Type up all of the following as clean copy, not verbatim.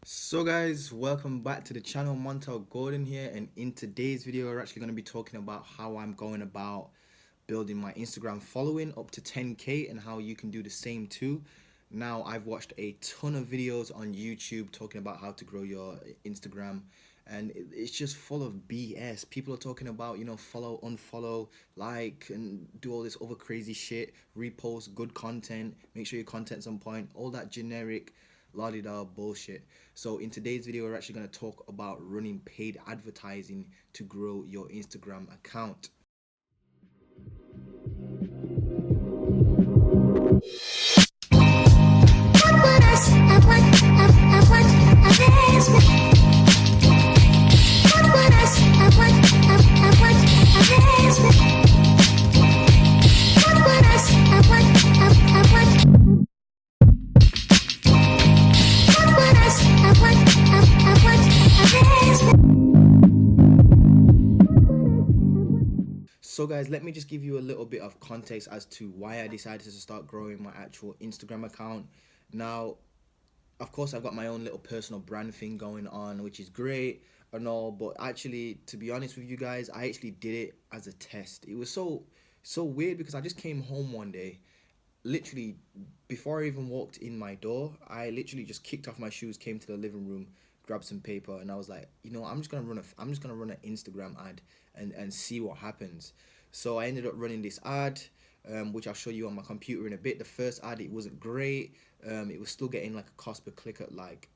So guys, welcome back to the channel. Montel Gordon here, and in today's video we're actually going to be talking about how I'm going about building my Instagram following up to 10k and how you can do the same too. Now, I've watched a ton of videos on YouTube talking about how to grow your Instagram, and it's just full of BS. People are talking about, follow, unfollow, like, and do all this other crazy shit, repost good content, make sure your content's on point, all that generic la-di-da bullshit. So in today's video, we're actually going to talk about running paid advertising to grow your Instagram account. So guys, let me just give you a little bit of context as to why I decided to start growing my actual Instagram account. Now, of course, I've got my own little personal brand thing going on, which is great and all, but actually, to be honest with you guys, I actually did it as a test. It was so weird because I just came home one day, literally before I even walked in my door, I literally just kicked off my shoes, came to the living room, grabbed some paper, and I was like, I'm just gonna run an Instagram ad and see what happens. So I ended up running this ad, which I'll show you on my computer in a bit. The first ad, it wasn't great. It was still getting like a cost per click at like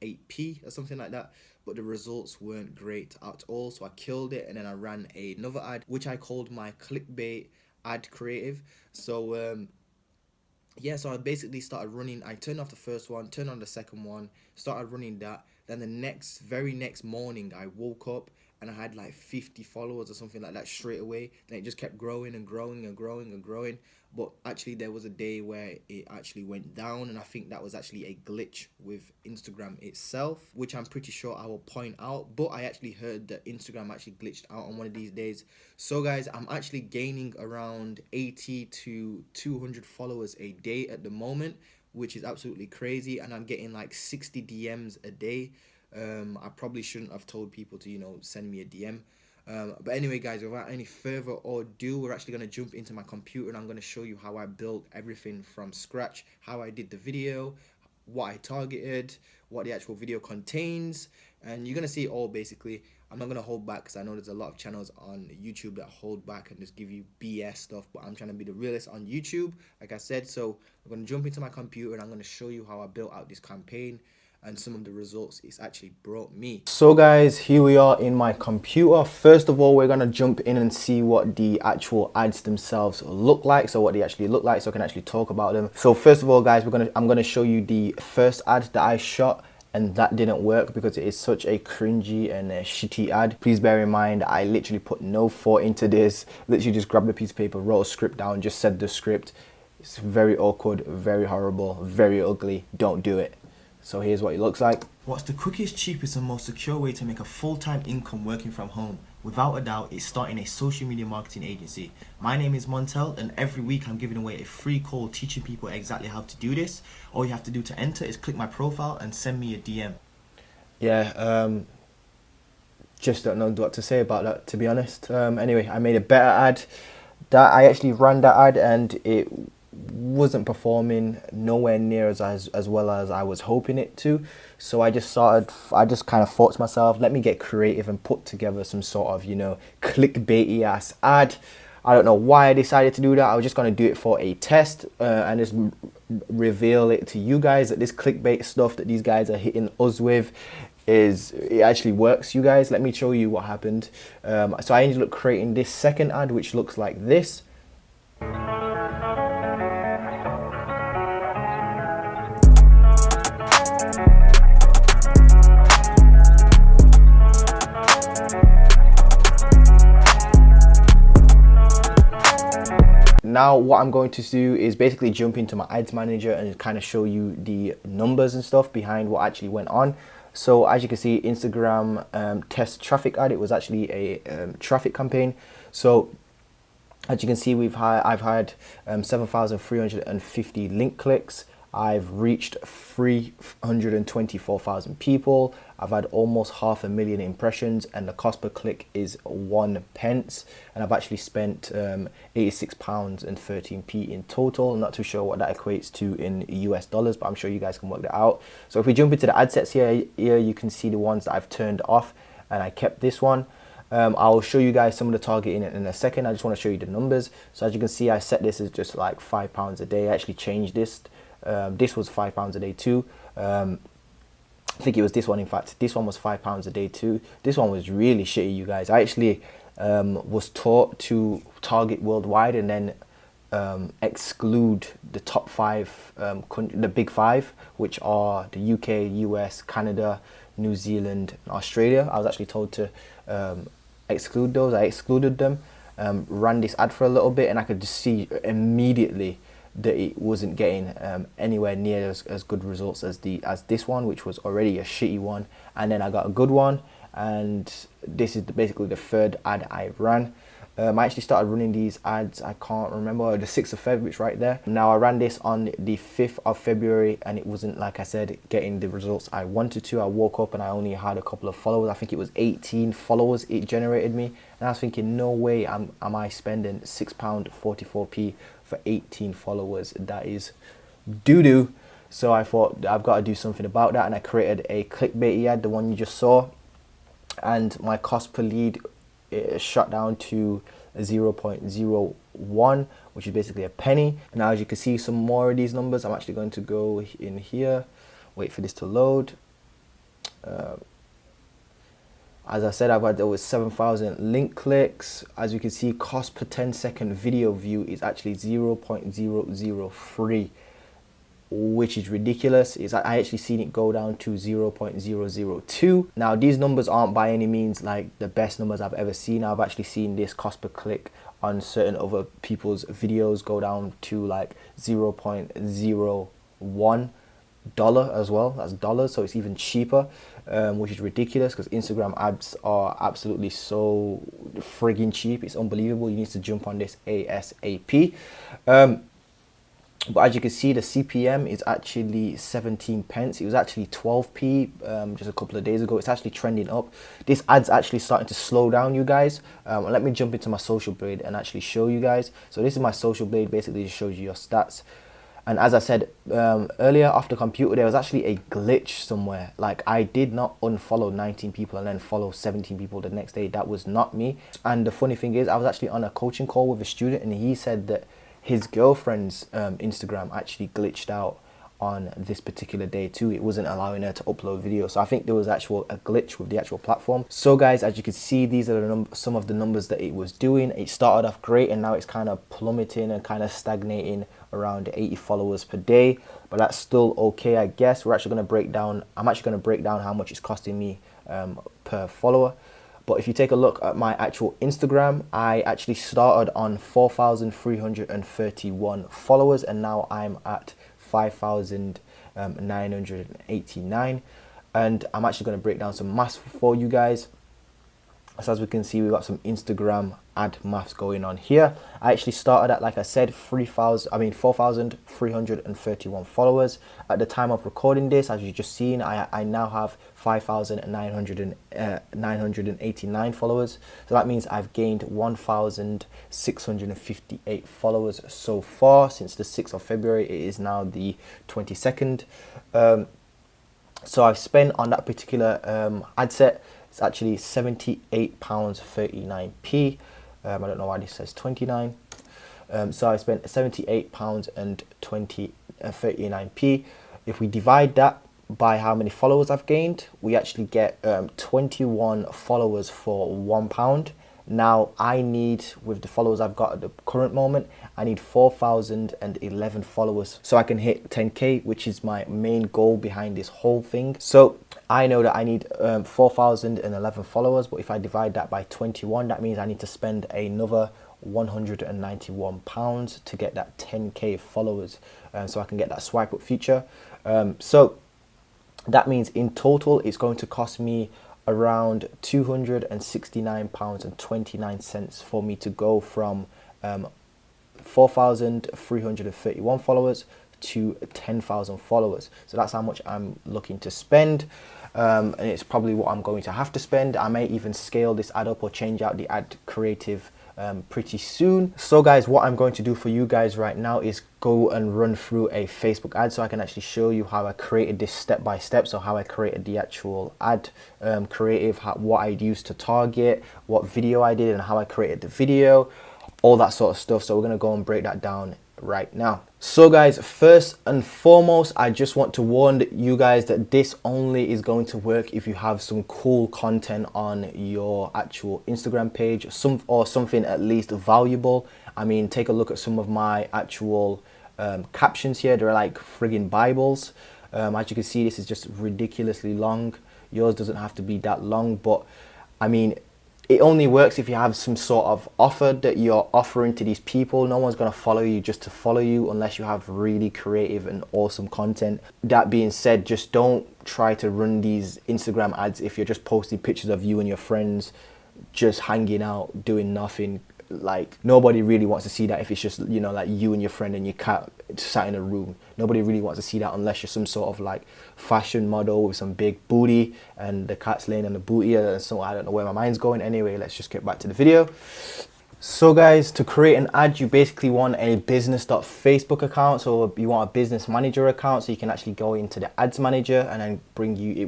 8p or something like that, but the results weren't great at all. So I killed it, and then I ran another ad, which I called my clickbait ad creative. So yeah, so I basically started running. I turned off the first one, turned on the second one, started running that. Then the very next morning, I woke up and I had like 50 followers or something like that straight away. Then it just kept growing and growing and growing and growing. But actually, there was a day where it actually went down, and I think that was actually a glitch with Instagram itself, which I'm pretty sure I will point out. But I actually heard that Instagram actually glitched out on one of these days. So guys, I'm actually gaining around 80 to 200 followers a day at the moment, which is absolutely crazy, and I'm getting like 60 DMs a day. I probably shouldn't have told people to send me a DM. But anyway, guys, without any further ado, we're actually going to jump into my computer, and I'm going to show you how I built everything from scratch, how I did the video, what I targeted, what the actual video contains, and you're going to see it all basically. I'm not going to hold back because I know there's a lot of channels on YouTube that hold back and just give you BS stuff, but I'm trying to be the realest on YouTube, like I said. So I'm going to jump into my computer, and I'm going to show you how I built out this campaign and some of the results it's actually brought me. So guys, here we are in my computer. First of all, we're gonna jump in and see what the actual ads themselves look like, so what they actually look like, so I can actually talk about them. So first of all, guys, I'm gonna show you the first ad that I shot, and that didn't work because it is such a cringy and a shitty ad. Please bear in mind, I literally put no thought into this. Literally just grabbed a piece of paper, wrote a script down, just said the script. It's very awkward, very horrible, very ugly. Don't do it. So here's what it looks like. What's the quickest, cheapest and most secure way to make a full-time income working from home? Without a doubt, it's starting a social media marketing agency. My name is Montel, and every week I'm giving away a free call teaching people exactly how to do this. All you have to do to enter is click my profile and send me a DM. Yeah, just don't know what to say about that, to be honest. Anyway, I made a better ad. That I actually ran that ad, and it wasn't performing nowhere near as well as I was hoping it to. So I just kind of thought to myself, let me get creative and put together some sort of clickbaity ass ad. I don't know why I decided to do that. I was just going to do it for a test and just reveal it to you guys that this clickbait stuff that these guys are hitting us with it actually works, you guys. Let me show you what happened. So I ended up creating this second ad, which looks like this. Now what I'm going to do is basically jump into my ads manager and kind of show you the numbers and stuff behind what actually went on. So as you can see, Instagram test traffic ad, it was actually a traffic campaign. So as you can see, I've had 7,350 link clicks. I've reached 324,000 people. I've had almost 500,000 impressions, and the cost per click is 1p. And I've actually spent £86 and 13p in total. I'm not too sure what that equates to in US dollars, but I'm sure you guys can work that out. So if we jump into the ad sets here you can see the ones that I've turned off, and I kept this one. I'll show you guys some of the targeting in a second. I just want to show you the numbers. So as you can see, I set this as just like £5 a day. I actually changed this. This was £5 a day too. I think it was this one. In fact, this one was £5 a day too. This one was really shitty, you guys. I actually was taught to target worldwide and then exclude the top five, the big five, which are the UK, US, Canada, New Zealand, and Australia. I was actually told to exclude those. I excluded them, ran this ad for a little bit, and I could just see immediately that it wasn't getting anywhere near as good results as this one, which was already a shitty one. And then I got a good one, and this is basically the third ad I ran. I actually started running these ads, I can't remember, the 6th of February, it's right there. Now I ran this on the 5th of February and it wasn't, like I said, getting the results I wanted to. I woke up and I only had a couple of followers. I think it was 18 followers it generated me. And I was thinking, no way am I spending £6.44p for 18 followers. That is doo-doo. So I thought I've got to do something about that, and I created a clickbait ad, the one you just saw. And my cost per lead shot down to 0.01, which is basically a penny. Now as you can see some more of these numbers, I'm actually going to go in here, wait for this to load. As I said, I've had over 7,000 link clicks. As you can see, cost per 10-second video view is actually 0.003, which is ridiculous. I actually seen it go down to 0.002. Now these numbers aren't by any means like the best numbers I've ever seen. I've actually seen this cost per click on certain other people's videos go down to like 0.01 dollar as well. That's dollars, so it's even cheaper, which is ridiculous because Instagram ads are absolutely so friggin' cheap. It's unbelievable. You need to jump on this ASAP. But as you can see, the CPM is actually 17p. It was actually 12p just a couple of days ago. It's actually trending up. This ad's actually starting to slow down, you guys. Let me jump into my social blade and actually show you guys. So this is my social blade. Basically, it shows you your stats. And as I said earlier, off the computer, there was actually a glitch somewhere. Like, I did not unfollow 19 people and then follow 17 people the next day. That was not me. And the funny thing is, I was actually on a coaching call with a student, and he said that his girlfriend's Instagram actually glitched out on this particular day too. It wasn't allowing her to upload videos. So I think there was a glitch with the actual platform. So guys, as you can see, these are some of the numbers that it was doing. It started off great and now it's kind of plummeting and kind of stagnating around 80 followers per day. But that's still okay, I guess. I'm actually going to break down how much it's costing me per follower. But if you take a look at my actual Instagram, I actually started on 4,331 followers and now I'm at 5,989. And I'm actually going to break down some maths for you guys. So as we can see, we've got some Instagram ad maths going on here. I actually started at, like I said, 4,331 followers. At the time of recording this, as you just seen, I now have 5,989 followers. So that means I've gained 1,658 followers so far since the 6th of February. It is now the 22nd. So I've spent on that particular ad set, it's actually £78.39p. I don't know why this says 29. So I spent £78.39p. If we divide that by how many followers I've gained, we actually get 21 followers for £1. Now I need, with the followers I've got at the current moment, I need 4,011 followers so I can hit 10k, which is my main goal behind this whole thing. So I know that I need 4,011 followers, but if I divide that by 21, that means I need to spend another £191 to get that 10k followers, so I can get that swipe up feature. So that means in total it's going to cost me around £269.29 for me to go from 4,331 followers to 10,000 followers. So that's how much I'm looking to spend. And it's probably what I'm going to have to spend. I may even scale this ad up or change out the ad creative pretty soon. So guys, what I'm going to do for you guys right now is go and run through a Facebook ad so I can actually show you how I created this step by step. So how I created the actual ad creative, what I used to target, what video I did and how I created the video, all that sort of stuff. So we're going to go and break that down right now. So guys, first and foremost, I just want to warn you guys that this only is going to work if you have some cool content on your actual Instagram page, something at least valuable. I mean, take a look at some of my actual captions here. They're like friggin' Bibles. As you can see, this is just ridiculously long. Yours doesn't have to be that long, but I mean, it only works if you have some sort of offer that you're offering to these people. No one's going to follow you just to follow you unless you have really creative and awesome content. That being said, just don't try to run these Instagram ads if you're just posting pictures of you and your friends just hanging out, doing nothing. Like, nobody really wants to see that if it's just, you know, like you and your friend and your cat sat in a room. Nobody really wants to see that unless you're some sort of like fashion model with some big booty and the cat's laying on the booty. So I don't know where my mind's going. Anyway, let's just get back to the video. So guys, to create an ad, you basically want a business.facebook account. So you want a business manager account so you can actually go into the ads manager and then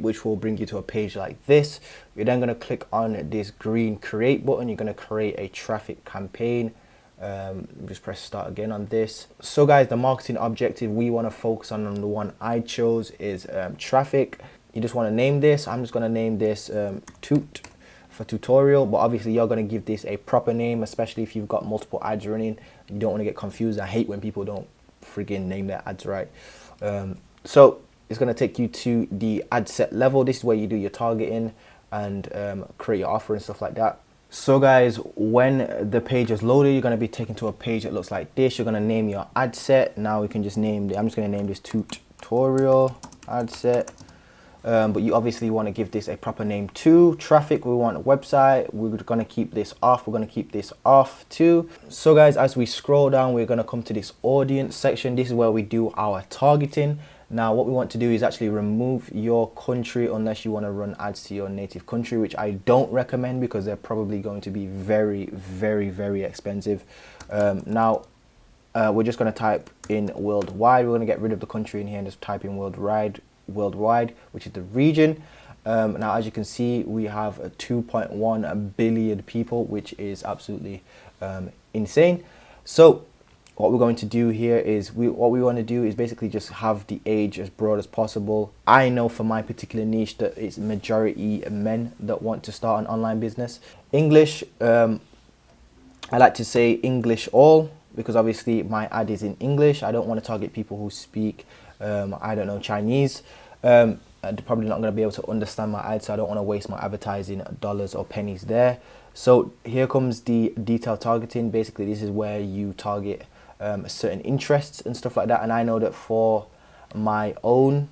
which will bring you to a page like this. You're then going to click on this green create button. You're going to create a traffic campaign. Just press start again on this. So guys, the marketing objective we want to focus on the one I chose is traffic. You just want to name this. I'm just going to name this Toot for tutorial, but obviously you're going to give this a proper name, especially if you've got multiple ads running. You don't want to get confused. I hate when people don't friggin' name their ads right. So it's going to take you to the ad set level. This is where you do your targeting and create your offer and stuff like that. So guys, when the page is loaded, you're going to be taken to a page that looks like this. You're going to name your ad set. Now we can just name I'm just going to name this tutorial ad set. But you obviously want to give this a proper name too. Traffic, we want a website. We're going to keep this off. We're going to keep this off too. So guys, as we scroll down, we're going to come to this audience section. This is where we do our targeting. Now what we want to do is actually remove your country unless you want to run ads to your native country, which I don't recommend because they're probably going to be very, very, very expensive. Now we're just going to type in worldwide. We're going to get rid of the country in here and just type in worldwide, which is the region. Now as you can see, we have 2.1 billion people, which is absolutely insane. So what we're going to do here is what we want to do is basically just have the age as broad as possible. I know for my particular niche that it's majority men that want to start an online business. English, I like to say English all, because obviously my ad is in English. I don't want to target people who speak I don't know, Chinese. They're probably not going to be able to understand my ad, so I don't want to waste my advertising dollars or pennies there. So here comes the detailed targeting. Basically, this is where you target certain interests and stuff like that. And I know that for my own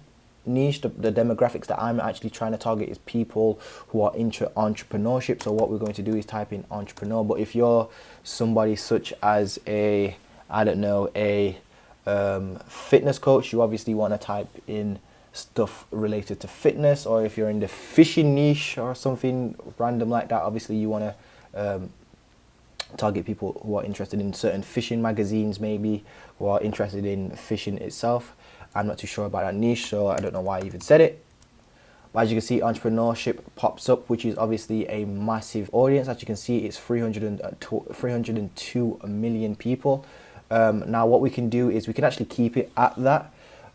niche, the demographics that I'm actually trying to target is people who are into entrepreneurship. So what we're going to do is type in entrepreneur. But if you're somebody such as a, I don't know, a fitness coach, you obviously want to type in stuff related to fitness. Or if you're in the fishing niche or something random like that, obviously you want to target people who are interested in certain fishing magazines, maybe, who are interested in fishing itself. I'm not too sure about that niche, so I don't know why I even said it. But as you can see, entrepreneurship pops up, which is obviously a massive audience. As you can see, it's 302 million people. Now what we can do is we can actually keep it at that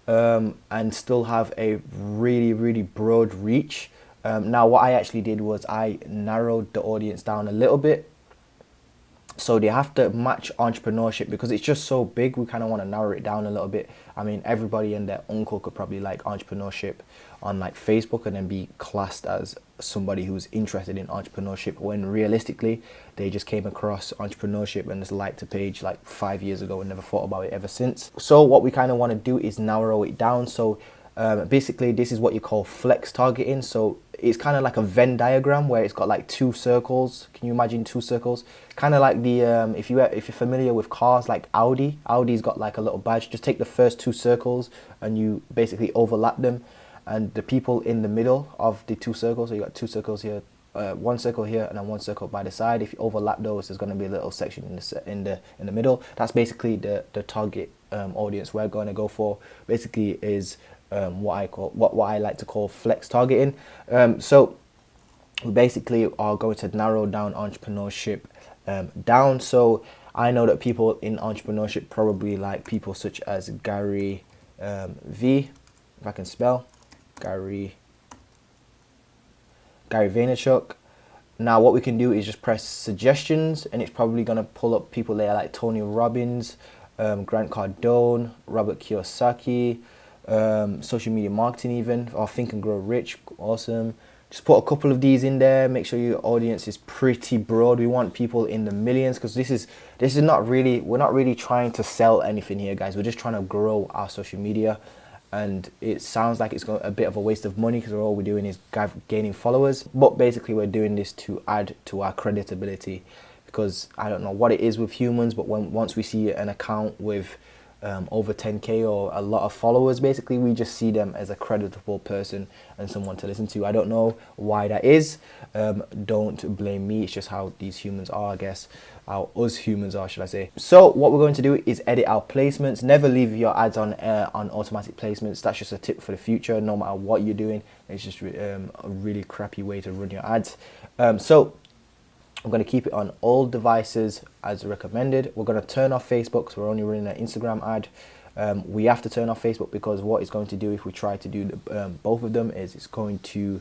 and still have a really, really broad reach. Now what I actually did was I narrowed the audience down a little bit. So they have to match entrepreneurship because it's just so big. We kind of want to narrow it down a little bit. I mean, everybody and their uncle could probably like entrepreneurship on like Facebook and then be classed as somebody who's interested in entrepreneurship, when realistically they just came across entrepreneurship and just liked a page like 5 years ago and never thought about it ever since. So what we kind of want to do is narrow it down. So Basically, this is what you call flex targeting. So it's kind of like a Venn diagram where it's got like two circles. Can you imagine two circles? Kind of like the if you're familiar with cars like Audi. Audi's got like a little badge. Just take the first two circles and you basically overlap them, and the people in the middle of the two circles. So you got two circles here, one circle here, and then one circle by the side. If you overlap those, there's going to be a little section in the middle. That's basically the target audience we're going to go for. Basically, is what I like to call flex targeting. So we basically are going to narrow down entrepreneurship down. So I know that people in entrepreneurship probably like people such as Gary V, if I can spell, Gary Vaynerchuk. Now what we can do is just press suggestions, and it's probably going to pull up people there like Tony Robbins, Grant Cardone, Robert Kiyosaki, social media marketing even, or Think and Grow Rich. Awesome. Just put a couple of these in there. Make sure your audience is pretty broad. We want people in the millions, because this is not really, we're not really trying to sell anything here, guys. We're just trying to grow our social media. And it sounds like it's a bit of a waste of money, because all we're doing is gaining followers. But basically we're doing this to add to our credibility, because I don't know what it is with humans, but once we see an account with over 10k or a lot of followers, basically we just see them as a creditable person and someone to listen to. I don't know why that is. Don't blame me. It's just how these humans are, I guess. How us humans are, should I say. So what we're going to do is edit our placements. Never leave your ads on automatic placements. That's just a tip for the future. No matter what you're doing, it's just a really crappy way to run your ads. So I'm going to keep it on all devices as recommended. We're going to turn off Facebook because we're only running an Instagram ad. We have to turn off Facebook because what it's going to do if we try to do both of them is it's going to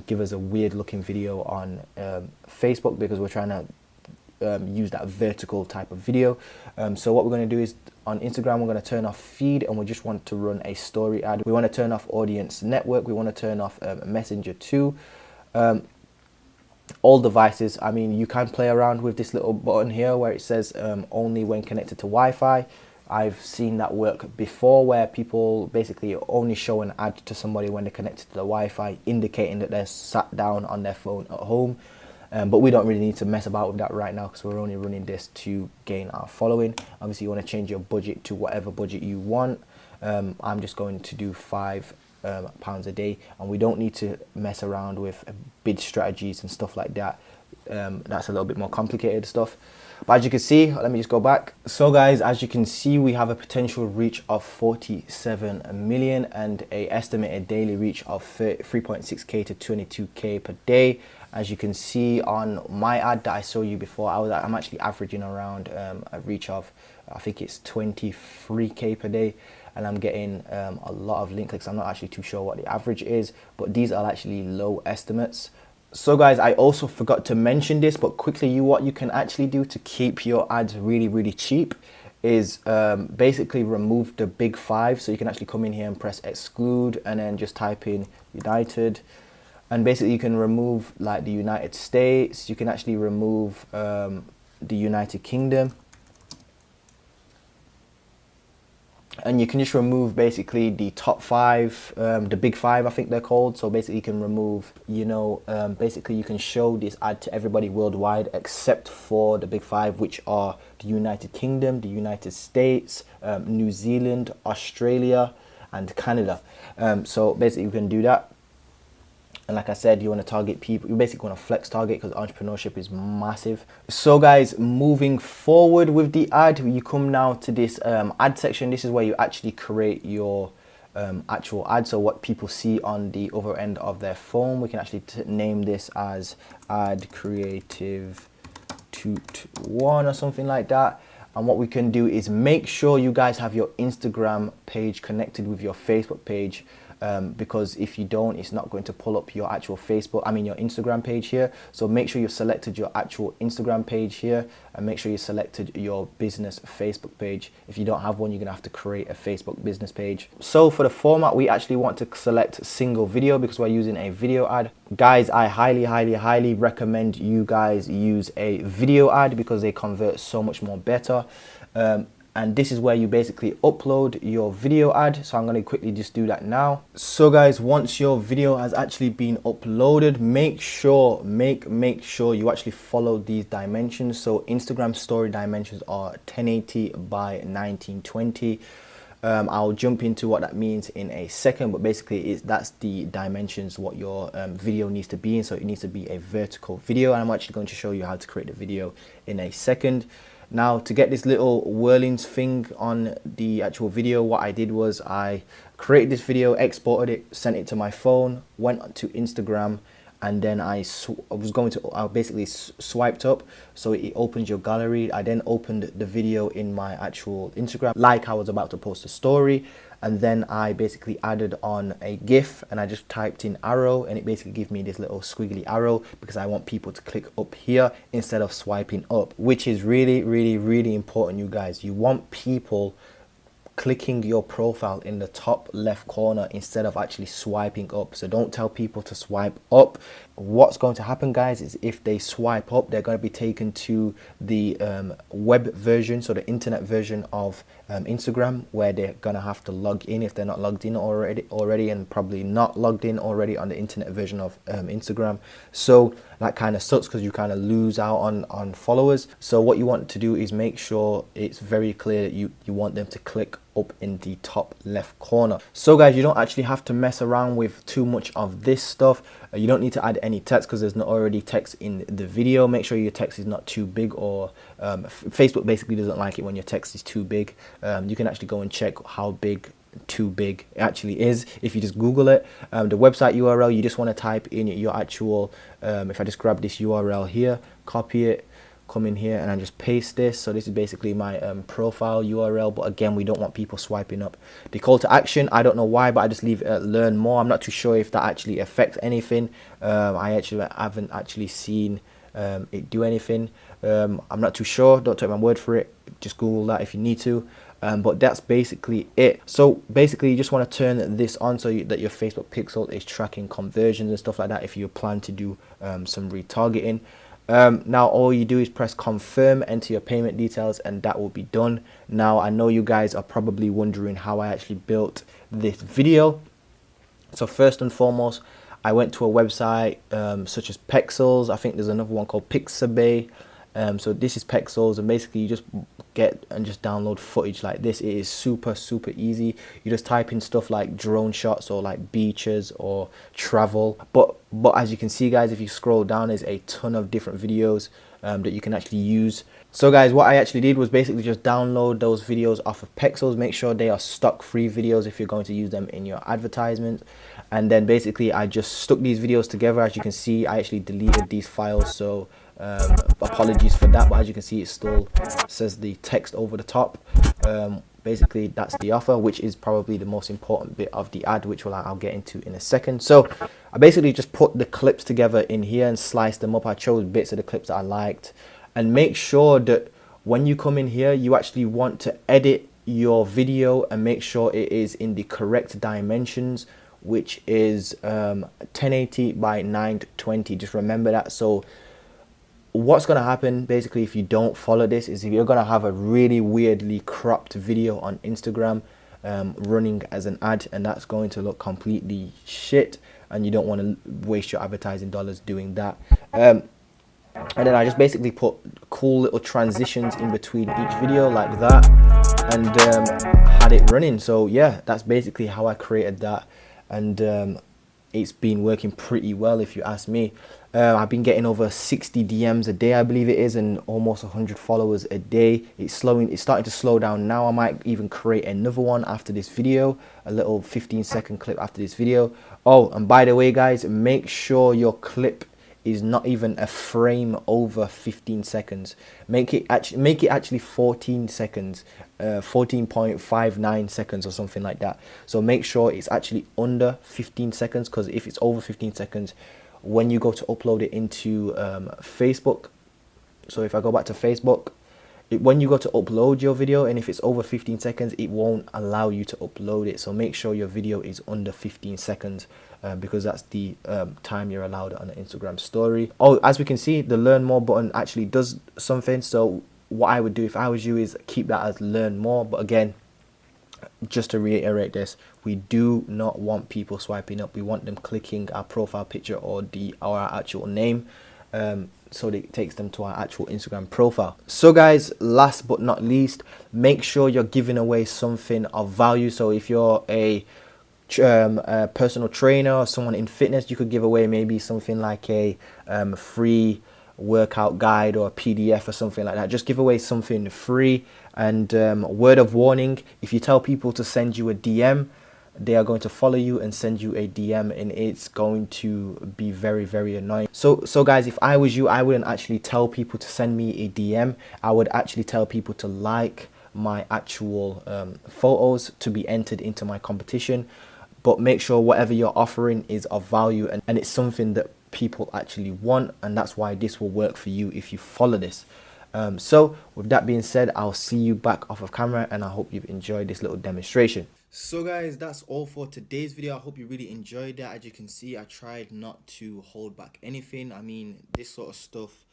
give us a weird looking video on Facebook, because we're trying to use that vertical type of video. So what we're going to do is on Instagram, we're going to turn off feed, and we just want to run a story ad. We want to turn off audience network. We want to turn off messenger too. All devices. I mean, you can play around with this little button here where it says only when connected to Wi-Fi. I've seen that work before, where people basically only show an ad to somebody when they're connected to the Wi-Fi, indicating that they're sat down on their phone at home. But we don't really need to mess about with that right now, because we're only running this to gain our following. Obviously you want to change your budget to whatever budget you want. I'm just going to do £5 a day, and we don't need to mess around with bid strategies and stuff like that. That's a little bit more complicated stuff. But as you can see, let me just go back. So guys, as you can see, we have a potential reach of 47 million and a estimated daily reach of 3.6k to 22k per day. As you can see on my ad that I showed you before, I'm actually averaging around a reach of, I think it's 23k per day, and I'm getting a lot of link clicks. I'm not actually too sure what the average is, but these are actually low estimates. So guys, I also forgot to mention this, but quickly, what you can actually do to keep your ads really cheap is basically remove the big five. So you can actually come in here and press exclude, and then just type in United, and basically you can remove like the United States. You can actually remove the United Kingdom, and you can just remove basically the top five, the big five I think they're called. So basically you can remove, basically you can show this ad to everybody worldwide except for the big five, which are the United Kingdom, the United States, New Zealand, Australia and Canada. So basically you can do that. And like I said, you want to target people. You basically want to flex target, because entrepreneurship is massive. So guys, moving forward with the ad, you come now to this ad section. This is where you actually create your actual ad. So what people see on the other end of their phone. We can actually name this as ad creative toot 1 or something like that. And what we can do is make sure you guys have your Instagram page connected with your Facebook page. Because if you don't, it's not going to pull up your actual your Instagram page here. So make sure you've selected your actual Instagram page here, and make sure you selected your business Facebook page. If you don't have one, you're gonna have to create a Facebook business page. So for the format, we actually want to select single video because we're using a video ad. Guys, I highly recommend you guys use a video ad because they convert so much more better. and this is where you basically upload your video ad. So I'm going to quickly just do that now. So guys, once your video has actually been uploaded, make sure you actually follow these dimensions. So Instagram story dimensions are 1080 by 1920. I'll jump into what that means in a second, but basically that's the dimensions what your video needs to be in. So it needs to be a vertical video, and I'm actually going to show you how to create the video in a second. Now, to get this little whirlings thing on the actual video, what I did was I created this video, exported it, sent it to my phone, went to Instagram, and then I basically swiped up, so it opens your gallery. I then opened the video in my actual Instagram like I was about to post a story, and then I basically added on a GIF, and I just typed in arrow, and it basically gives me this little squiggly arrow because I want people to click up here instead of swiping up, which is really important, you guys. You want people clicking your profile in the top left corner instead of actually swiping up. So don't tell people to swipe up. What's going to happen, guys, is if they swipe up, they're going to be taken to the web version, so the internet version of Instagram, where they're gonna have to log in if they're not logged in already, and probably not logged in already on the internet version of Instagram. So that kind of sucks because you kind of lose out on followers. So what you want to do is make sure it's very clear that you want them to click up in the top left corner. So guys, you don't actually have to mess around with too much of this stuff. You don't need to add any text because there's not already text in the video. Make sure your text is not too big, or Facebook basically doesn't like it when your text is too big. You can actually go and check how big too big it actually is if you just Google it. The website URL, you just want to type in your actual, if I just grab this URL here, copy it, come in here, and I just paste this. So this is basically my profile URL, but again, we don't want people swiping up. The call to action, I don't know why, but I just leave it at learn more. I'm not too sure if that actually affects anything. I haven't actually seen it do anything. I'm not too sure, don't take my word for it, just Google that if you need to. But that's basically it. So basically you just want to turn this on so that your Facebook pixel is tracking conversions and stuff like that if you plan to do some retargeting. Now all you do is press confirm, enter your payment details, and that will be done. Now I know you guys are probably wondering how I actually built this video. So first and foremost, I went to a website such as Pexels. I think there's another one called Pixabay. So this is Pexels, and basically you just get and just download footage like this. It is super easy. You just type in stuff like drone shots or like beaches or travel. But as you can see, guys, if you scroll down, there's a ton of different videos that you can actually use. So guys, what I actually did was basically just download those videos off of Pexels. Make sure they are stock free videos if you're going to use them in your advertisements. And then basically I just stuck these videos together. As you can see, I actually deleted these files, so apologies for that, but as you can see, it still says the text over the top. Basically that's the offer, which is probably the most important bit of the ad, which I'll get into in a second. So I basically just put the clips together in here and sliced them up. I chose bits of the clips that I liked, and make sure that when you come in here, you actually want to edit your video and make sure it is in the correct dimensions, which is 1080 by 920. Just remember that. So what's going to happen basically if you don't follow this is you're going to have a really weirdly cropped video on Instagram running as an ad, and that's going to look completely shit, and you don't want to waste your advertising dollars doing that. And then I just basically put cool little transitions in between each video like that, and had it running. So yeah, that's basically how I created that, and it's been working pretty well if you ask me. I've been getting over 60 DMs a day, I believe it is, and almost 100 followers a day. It's starting to slow down now. I might even create another one after this video, a little 15-second clip after this video. Oh, and by the way, guys, make sure your clip is not even a frame over 15 seconds. Make it actually 14 seconds, 14.59 seconds or something like that. So make sure it's actually under 15 seconds, because if it's over 15 seconds, when you go to upload it into Facebook, so if I go back to Facebook, when you go to upload your video, and if it's over 15 seconds, it won't allow you to upload it. So make sure your video is under 15 seconds because that's the time you're allowed on an Instagram story. Oh, as we can see, the learn more button actually does something. So what I would do if I was you is keep that as learn more. But again, just to reiterate this, we do not want people swiping up. We want them clicking our profile picture or our actual name, so that it takes them to our actual Instagram profile. So guys, last but not least, make sure you're giving away something of value. So if you're a personal trainer or someone in fitness, you could give away maybe something like a free workout guide or a PDF or something like that. Just give away something free. And word of warning, if you tell people to send you a DM, they are going to follow you and send you a DM, and it's going to be very, very annoying. So guys, if I was you, I wouldn't actually tell people to send me a DM. I would actually tell people to like my actual photos to be entered into my competition. But make sure whatever you're offering is of value, and it's something that people actually want, and that's why this will work for you if you follow this. So with that being said, I'll see you back off of camera, and I hope you've enjoyed this little demonstration. So guys, that's all for today's video. I hope you really enjoyed that. As you can see, I tried not to hold back anything. I mean, this sort of stuff,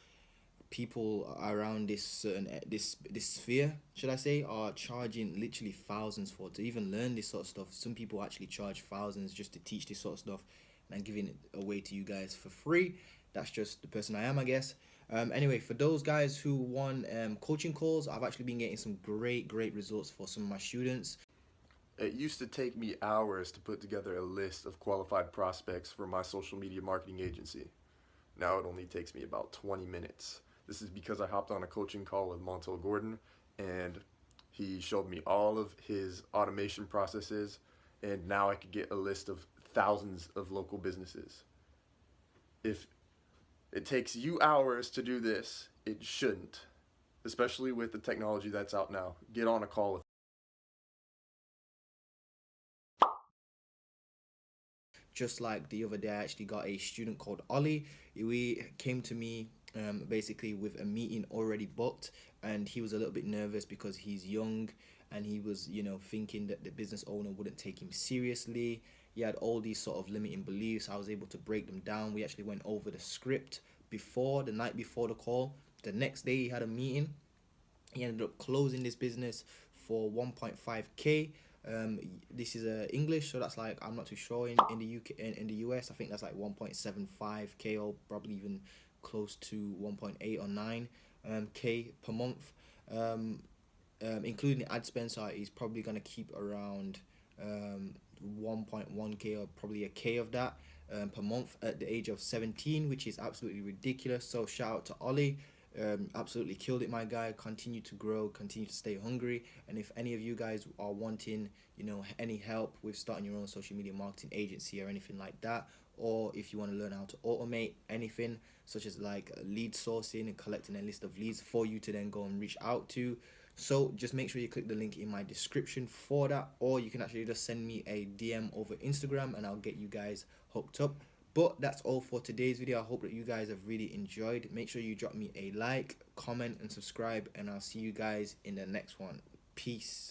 people around this certain this sphere, should I say, are charging literally thousands for to even learn this sort of stuff. Some people actually charge thousands just to teach this sort of stuff, and I'm giving it away to you guys for free. That's just the person I am, I guess. Anyway, for those guys who want coaching calls, I've actually been getting some great results for some of my students. It used to take me hours to put together a list of qualified prospects for my social media marketing agency. Now it only takes me about 20 minutes. This is because I hopped on a coaching call with Montel Gordon, and he showed me all of his automation processes, and now I could get a list of thousands of local businesses. If it takes you hours to do this, it shouldn't, especially with the technology that's out now. Get on a call with Just like the other day, I actually got a student called Ollie. He came to me basically with a meeting already booked, and he was a little bit nervous because he's young, and he was, you know, thinking that the business owner wouldn't take him seriously. He had all these sort of limiting beliefs. I was able to break them down. We actually went over the script the night before the call. The next day he had a meeting. He ended up closing this business for 1.5k. This is English, so that's like, I'm not too sure in the UK, in the US. I think that's like 1.75k, or probably even close to 1.8 or 9 k per month, including the ad spend. So he's probably gonna keep around 1.1k or probably a k of that per month at the age of 17, which is absolutely ridiculous. So shout out to Ollie. Absolutely killed it, my guy. Continue to grow, continue to stay hungry. And if any of you guys are wanting, you know, any help with starting your own social media marketing agency or anything like that, or if you want to learn how to automate anything such as like lead sourcing and collecting a list of leads for you to then go and reach out to, so just make sure you click the link in my description for that, or you can actually just send me a DM over Instagram and I'll get you guys hooked up. But that's all for today's video. I hope that you guys have really enjoyed. Make sure you drop me a like, comment, and subscribe, and I'll see you guys in the next one. Peace.